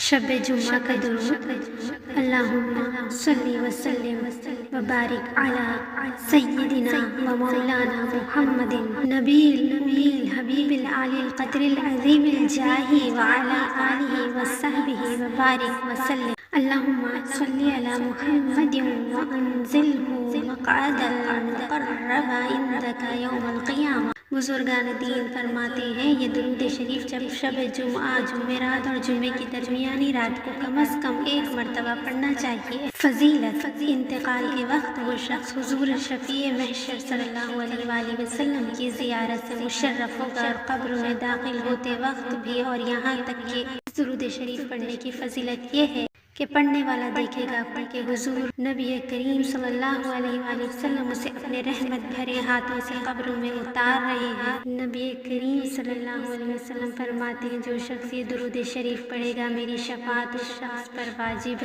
شب جمعہ کا درود۔ اللہم صلی وسلم وبارک علی سیدنا و مولانا محمد نبی الأمی الحبیب العالی القدر العظیم الجاہ وعلی آلہ وصحبہ وبارک وسلم۔ اللہم صلی علی محمد وانزلہ مقعدا مقربا عندک یوم القیامہ۔ بزرگان دین فرماتے ہیں یہ درود شریف جب شب جمعہ، جمعرات اور جمعے کی درمیانی رات کو کم از کم 1 مرتبہ پڑھنا چاہیے۔ فضیلت: انتقال کے وقت وہ شخص حضور شفیع محشر صلی اللہ علیہ وآلہ وسلم کی زیارت سے مشرف ہوگا، اور قبر میں داخل ہوتے وقت بھی، اور یہاں تک کہ درود شریف پڑھنے کی فضیلت یہ ہے کہ پڑھنے والا دیکھے گا کہ حضور نبی کریم صلی اللہ علیہ وآلہ وسلم اسے اپنے رحمت بھرے ہاتھوں سے قبروں میں اتار رہے ہیں۔ نبی کریم صلی اللہ علیہ وسلم فرماتے ہیں جو شخص یہ درود شریف پڑھے گا میری شفاعت اس شخص پر واجب ہے۔